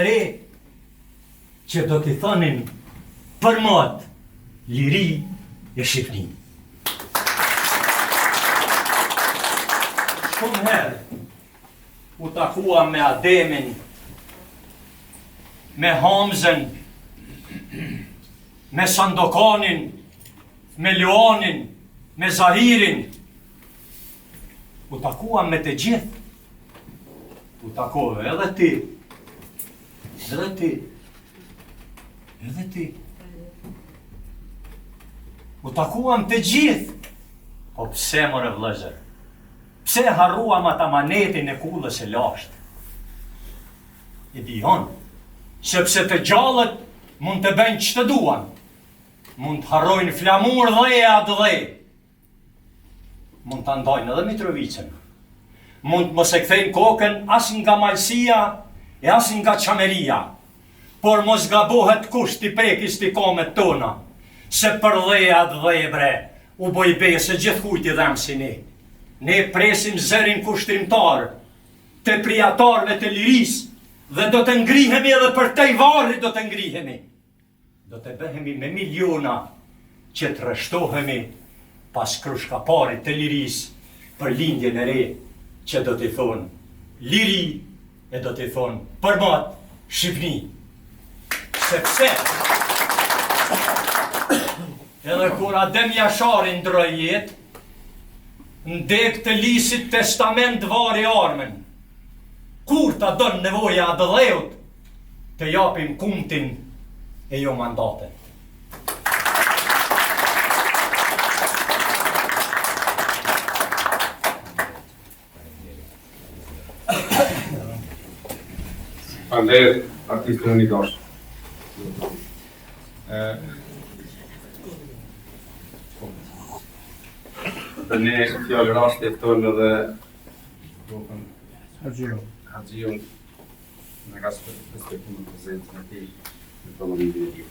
re që do t'i thonin për mat liri e Shqipnin. Shumë herë u takua me Ademin, me Hamzën, me Sandokanin, me Luanin, me Zahirin. U takua me të gjithë. U takove edhe ti. Edhe ti. Edhe ti. U takuam të gjithë. Po pse more vëllezër? Pse harruam ata manetin e kullës e lashtë? E dijon, sepse të gjallët mund të bëjnë që të duan. Mund të harrojnë flamur dhe e atë dhe. Mund të ndajnë edhe Mitrovicën. Mund të mos e kthejnë kokën as nga malësia e as nga qameria. Por mos gabohet kush t'i prekis t'i kamet tona. Se për dhe e atë dhe bre, u boj bejë se gjithë kujt i dhemë si ne. Ne presim zërin kushtrimtar të prijatarve të liris dhe do të ngrihemi edhe për te i varrit do të ngrihemi. Do të bëhemi me miliona që të rështohemi pas krushkaparit të liris për lindjen e re që do t'i thonë liri e do t'i thonë përmat Shqipni. Sepse edhe kur Adem Jashari ndroi jetë, ndek të lisit testament vari armen. Kur ta don nevoja a dëdheut, të japim kumtin e jo mandaten. Faleminderit, artistën Nikosh. Dhe ne fjallë rasti tonë edhe Haxhiun në ka respektuar prezencën e tij në parlamentin e tij.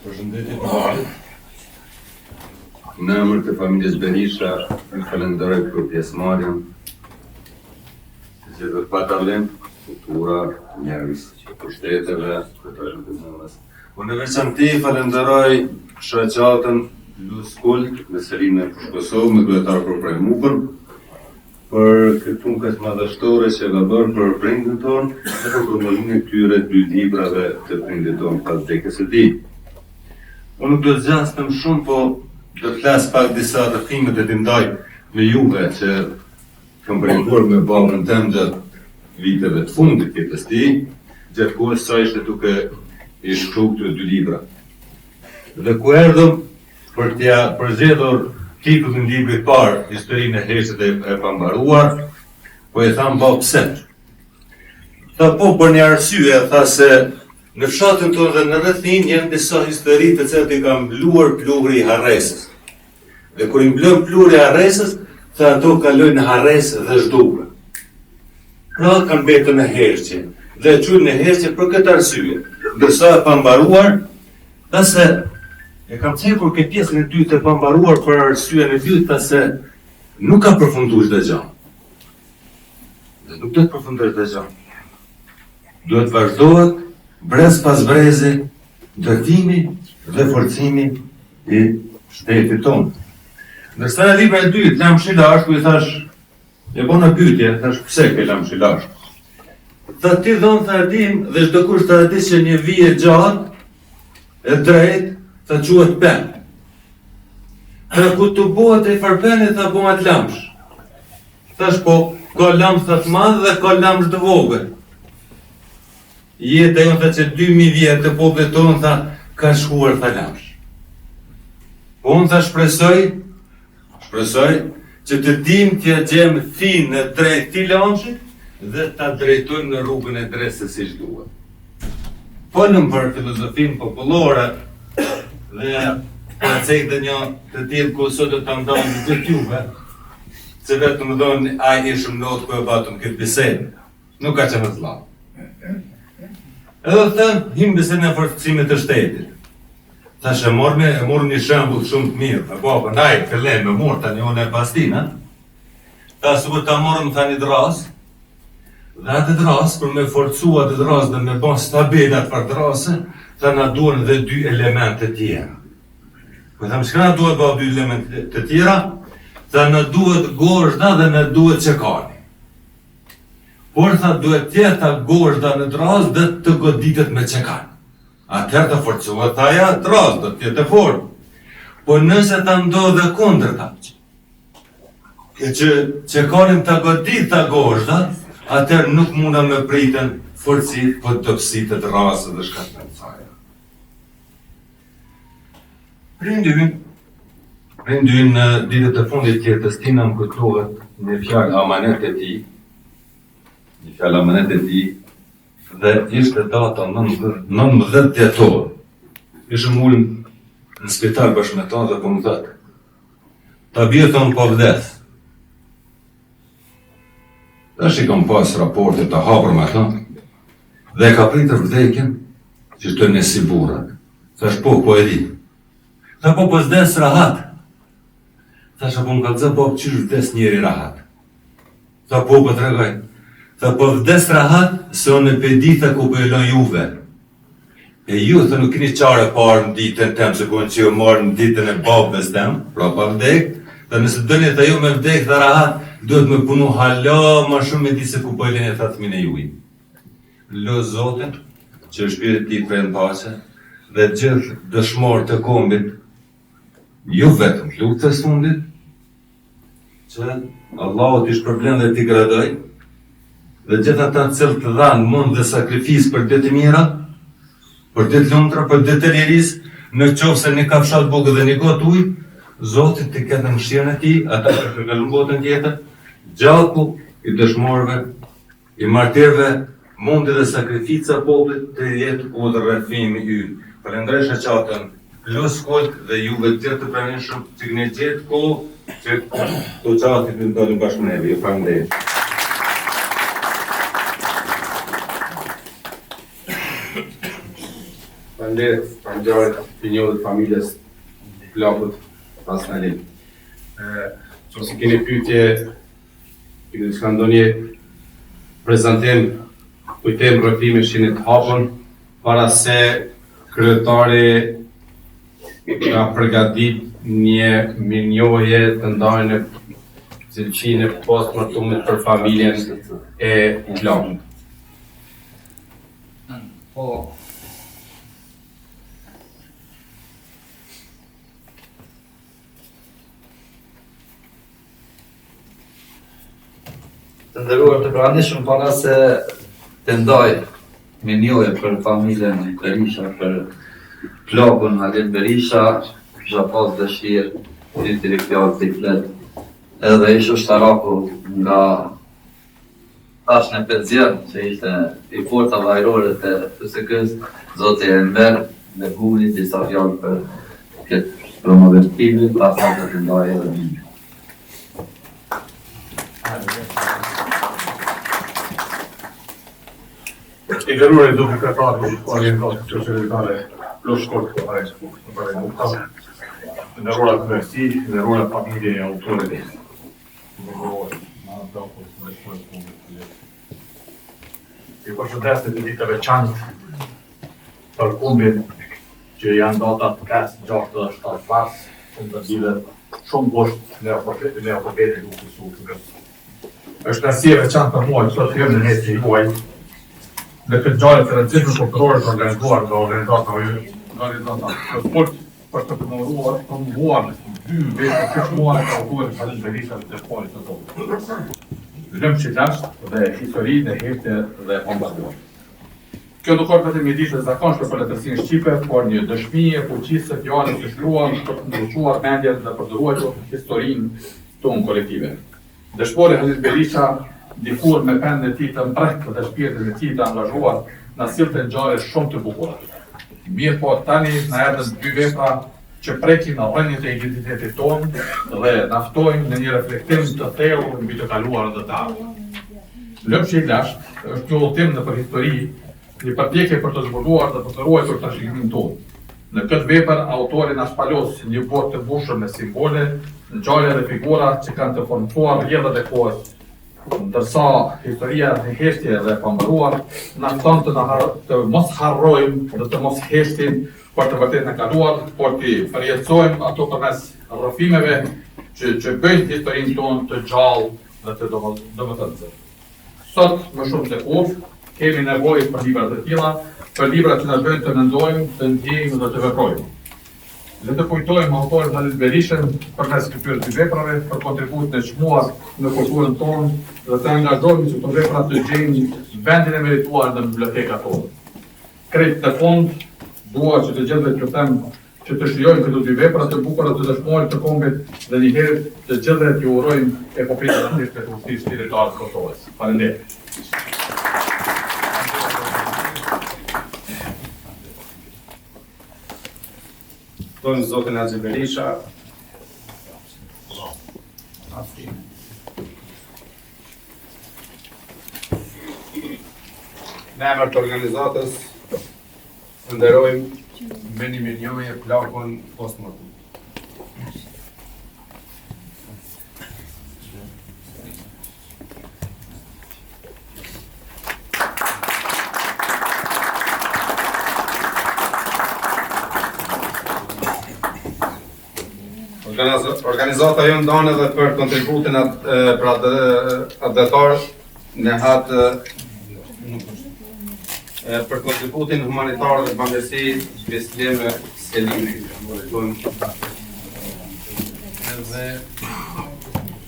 Përshëndetje të gjithëve. Në emër të familjes Berisha, ju falenderoj për pjesëmarrjen. Që do të patallim kultura, njerëz, pushteteve, kryetarin e komunës. Unë në veçanti falenderoj shoqatën Luskull me Selinën e Kosovë, me kryetar për Premukën, për këtë kaq madhështore që ka bërë për prindin tonë dhe për promovimin e këtyre dy librave të prindit tonë pas vdekjes së tij. Unë nuk do të zgjastem shumë, po do të flas pak disa rrëfimet e ndaj me juve që kam bërënkuar me babën tem gjatë viteve të fundit të jetës tij, gjatë kohës sa ishte duke i shkruar këto dy libra. Dhe ku erdhëm për t'ja përzgjedhur titullin e librit parë, Historinë e Hesët e Pambaruar, po e tham ba pse. Tha po për një arsye, tha se në fshatin tonë dhe në rrethin janë disa histori të cilat i ka mbluar pluri i Harresës. Dhe kur i mblon pluri i Harresës, tha ato kalojnë në Harresë dhe zhdukën. Pra kanë mbetur në Herçe dhe quhen në Herçe për këtë arsye. Ndërsa e Pambaruar, tha se e kam cepur këtë pjesën e dytë e Pambaruar për arsyen e dytë, tha se nuk ka përfunduar çdo gjë. dhe nuk duhet përfundohet dhe gjatë. Duhet vazhdohet brez pas brezi ndërtimi dhe forcimi i shtetit tonë. Ndërsa në libra e dytë, Lam Shilash, ku i thash, e bona pyetje, thash pse ke Lam Shilash? Tha ti dhon tha dim dhe çdo kush tha di se një vije gjatë e drejt tha quhet pen. Tha ku të bëhet e farpeni tha bëhet lamsh. Thash po, ka lamsh të madh dhe ka lamsh të vogël. Jeta jonë tha që 2000 vjet të popullit tonë tha ka shkuar tha lamsh. Po unë tha shpresoj që të dim t'ja gjem thinë në drejt t'i lamshit dhe ta drejtojmë në rrugën e drejtë se siç duhet. Folëm për filozofinë popullore dhe ka cek dhe një të tillë ku sot do ta ndajmë në gjithë juve, se vetëm më thonë ai ishëm not ku e patëm këtë bisedë. Nuk ka çfarë të thënë. Edhe thënë, him bisedën e forcimit të shtetit. Thashë morëm një shembull shumë të mirë. Po, ndaj fillim me mor tani unë pas tina. Ta sikur ta morëm tani dras. Dhe atë dras për me forcu atë dras dhe me bën stabil atë për drasë, ta na duhen dhe 2 elemente tjera. Po tham s'ka na duhet ba 2 elemente të tjera, ta na duhet gozhda dhe na duhet çekani. Por tha duhet tjeta gozhda në dras dhe të goditet me çekan. Atëherë të forcohet aja, dras do t'jetë e fortë. Po nëse ta ndodhe kundërta, që çekanin ta godit ta gozhda, atëherë nuk munda me pritën forcit për dobësit të drasës dhe shkatën të saj. Prindyn në ditët e fundit të jetës tina më kujtohet një fjalë amanet e tij, dhe ishte data 19 tetor. Ishëm ullëm në spital bashkë me ta dhe po më thëtë. Ta bje thonë po vdes. Dhe shi kam pas raportet të hapër me ta, dhe ka pritër vdekjen që të në si burat. Thash po e di. Tha po zdes rahat. Thash po më ka të po qysh vdes njeri rahat. Tha po të regaj. Tha po vdes rahat, se unë e pedita ku po e lën juve. E ju, tha nuk keni qare parë në ditën tem, se ku në që ju marë në ditën e babës tem, pra pa vdek, tha nëse dëni tha ju me vdek tha rahat, duhet me punu hala ma shumë me di se ku po e lën e thatmin e juj. Lo Zotin, që shpirit ti prej në pace, dhe gjithë dëshmor të kombit, ju vetëm luktës fundit, që Allahot ish problem dhe ti gradoj, dhe gjithë ata cilë të dhanë mund dhe sakrifis për ditë mira, për ditë lumtra, për ditë liris, në qofë se një kafshat bukë dhe një gotë ujë, Zotit të ketë në mëshirën e ti, ata të përgallën botën tjetër, gjaku i dëshmorëve, i martirëve, mundi dhe sakrifica popullit të jetë u dhe rrëfimi ynë. Falendrej shëqatën, plus kult dhe juve të tjerë të pranishëm, që këne gjithë kohë që të qatit në dalën bashkë me neve. Ju falendrej. Falendrej të një dhe familjes plakut pas në limë. Që ose keni pyetje, keni që ka ndonje prezentim, kujtem rrëfimi shinit hapën, para se kryetari ka përgatit një mirënjohje të ndajnë cilësinë e postmortumit për familjen e plakut. Po, të ndëruar të pranishëm para se të ndaj mirënjohje për familjen Berisha, për plakun Halit Berisha, kisha pas dëshirë një të rikjallë të i fletë. Edhe ishë ushtaraku nga tash në penzjen, që ishte i forca vajrore të FSK-s, Zoti e mberë me gullit disa fjallë për këtë promovetimit, pasat të të ndaj edhe një. I nderuar do kryetarë të organizatë qytetare plus shkollë të parë mukta. Nderuar kryesi, nderuar familje e autorit. Nderuar I përshëndes të ditë të veçantë për kumbin që janë datat 5, 6 dhe 7 mars, shumë të lidhet shumë gusht neopopetit u kësutë. Është arsye e veçantë për mua që sot të jem në nesë i muaj, në këtë ngjarje të rëndësishme kulturore të organizuar nga organizata të sport për të promovuar 2 vete këshmuar e autorit Halil Berisha dhe dëshmorit të tonë. Lëmë që lashtë dhe histori dhe hete dhe pambaruar. Kjo nuk është vetëm një ditë e zakonshme për letërsinë shqipe, por një dëshmi e fuqisë së fjalës së shkruar për të ndryshuar mendjen dhe për të ruajtur historinë tonë kolektive. Dëshmori Halil Berisha, dikur me pendën e tij të mprehtë dhe shpirtin e tij të angazhuar, na sillte ngjarje shumë të bukura. Mirë po tani na erdhën 2 vepra që prekin rrënjët e identitetit tonë dhe naftojnë në një reflektim të thellë mbi të kaluarën dhe të ardhmen. Lëmshi i lashtë është një udhëtim nëpër histori, një përpjekje për të zhvuluar dhe për të ruajtur trashëgiminë tonë. Në këtë vepër autori na shpalos një botë të mbushur me simbole, ngjarje dhe figura që kanë të formuar rrjedhët e kohës, ndërsa historia e heshtje dhe pambaruar na thon të mos harrojmë dhe të mos heshtim për të vërtet në kaluar, por të përjetësojmë ato përmes rrëfimeve që bëjnë historinë tonë të gjallë dhe të domethënëse. Sot, më shumë se kur, kemi nevojë për libra të tilla, për libra që na bëjnë të mendojmë, të ndjejmë dhe të veprojmë. Le të kujtojmë autorin Halil Berishën përmes këtyre 2 veprave për kontributin e çmuar në kulturën tonë dhe të angazhohemi që këto vepra të gjejnë vendin e merituar në bibliotekat tonë. Krejt në fund, dua që të gjithëve të them që të shijojnë këto 2 vepra të bukura të dëshmorit të kombit dhe një herë të gjithëve t'ju urojmë epopejë të udhëtimit spiritual të Kosovës. Faleminderit. Tonë zotin Haxhi Berisha. Në emër të organizatës, nderojmë me një mirënjohje plakun postmortem. Organizata jo ndonë edhe për kontributin atletar në atë për kontributin humanitar dhe bambesi Besleme Selimi. Edhe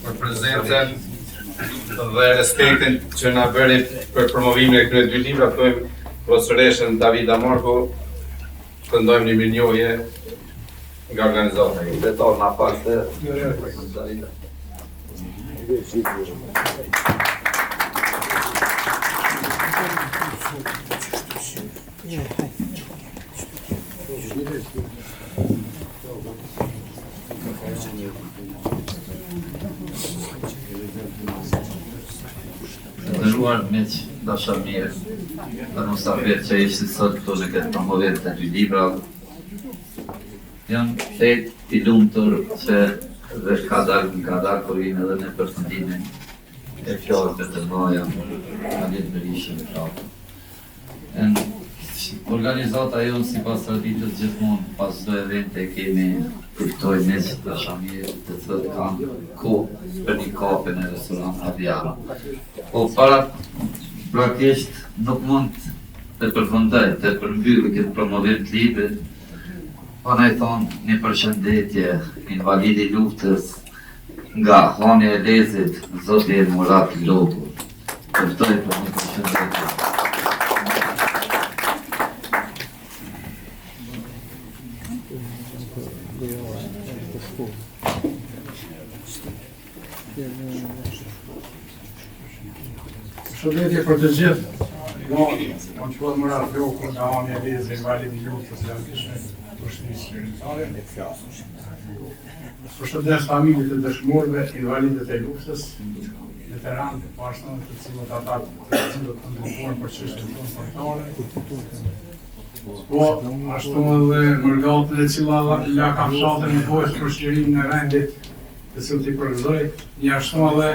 për prezencën dhe respektin që na bëri për promovimin e këtyre 2 libra, thojmë profesoreshën Davida Marko, këndojmë një mirënjohje nga organizata. Dhe torna parte. Ndëruar miq dashamirë, dhe mos ta vetë që ishte sot këtu në këtë promovim të 2 libra. Jam shtet I lumtur që dhe ka dalë Korin edhe në përfundimin e fjalëve të mëdha Halil Berishën e organizata jonë sipas traditës gjithmonë pas çdo evente kemi ftoj mes dashamirë të cilët kanë kohë për një kafe në restorant Aviara. Po praktikisht nuk mund të përfundoj të përmbyllë këtë promovim të librit. Pa na I thonë një përshëndetje invalidi luftës nga Hani e Lezit, Zoti Murat Loku. Përftoj për një përshëndetje. Përshëndetje për të gjithë. Unë quhet Murat Loku nga Hani e Lezit, invalidi luftës nga Përshëndes familjet e dëshmorëve, invalidët e luftës, veteranët e pashtuar të cilët ata të cilët kontribuojnë për çështjet kontore. Po, ashtu edhe mërgatët e cilat la kafshatën në pojës për shqirimin e rendit të cilët I përgëzoj, një ashtu edhe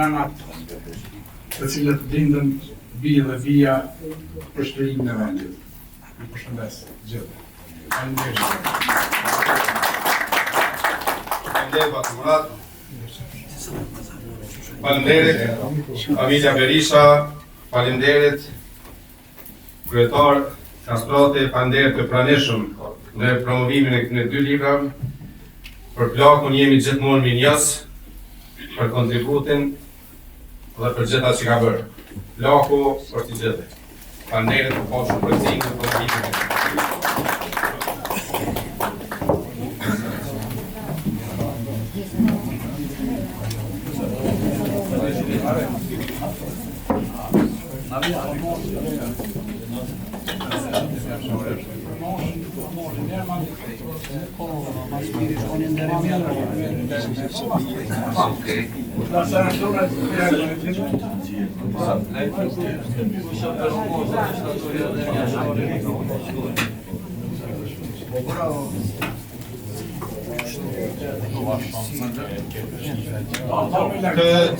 nënat të cilët lindën bi dhe vija për shkrimin e vendit. Ju përshëndes gjithë. Faleminderit. Faleminderit Batu Murat. Faleminderit familja Berisha, faleminderit kryetar Kastrati, faleminderit të pranishëm në promovimin e këtyre 2 librave. Për plakun jemi gjithmonë minjës për kontributin dhe për gjitha që ka bërë. Plaku për të gjithë. Faleminderit për pashën për cimë dhe promovimin.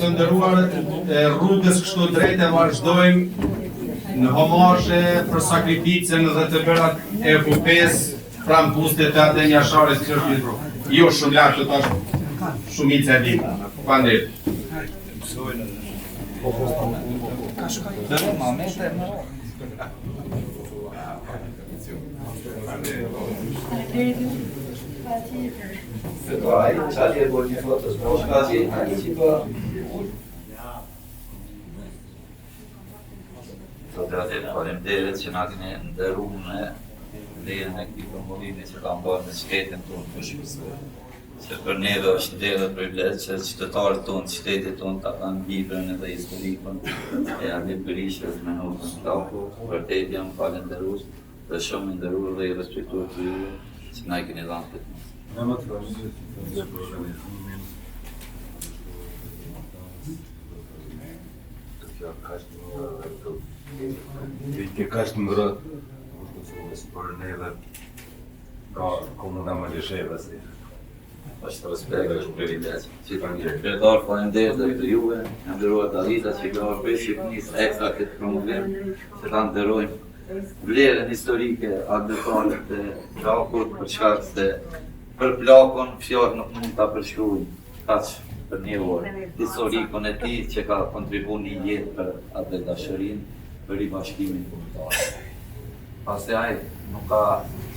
Të nderuar, rrugës kështu drejt e vazhdojmë në homashe për sakrificën dhe të bërat e epopes pram pustet e atë njashares që është jo shumë lartë të tash shumica e ditë. Faleminderit. Faleminderit që na keni nderuar me lejen e këtij promovimi që ka bërë në qytetin tonë të Shqipërisë. Se për neve është ndërë dhe privilegj që qytetarët tonë, qytetit tonë ta kanë librën edhe historikën e Arlit Berishës me notën Plaku. Vërtet jam falenderues dhe shumë i nderuar dhe i respektuar për ju që na i keni dhënë këtë Ke kaq të ngrohtë, për neve ka komuna Malisheve si. është respekt, është privilegj. Kryetar, faleminderit edhe për juve, e nderuar Davida që ka marrë pjesë Shqipërisë ekstra këtë promovim, që ta nderojmë vlerën historike admetare të plakut, për shkak se për plakun fjalë nuk mund ta përshkruajmë kaq për një orë. Historikun e tij që ka kontribuar një jetë për atë dashurinë për ribashkimin kombëtar. Pasi ai nuk ka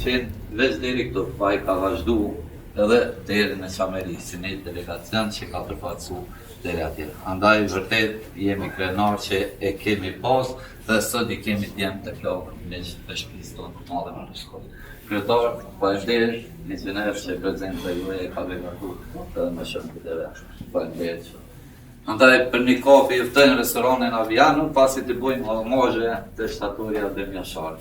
qenë veç deri këtu, pa ai ka vazhduar edhe deri në Çameri, si një delegacion që ka përfaqësuar deri atje. Andaj vërtet jemi krenar që e kemi pas dhe sot i kemi djemë të plaku me të shtëpisë tonë të madhe në shkollë. Kryetar, faleminderit, misioner që prezenta juaj e ka vepruar edhe më shumë këtë vend. Faleminderit. Andaj për një kafe juftojnë restoranin Aviano, pasi të bujmë homazhe të shtatorja dhe mjashare.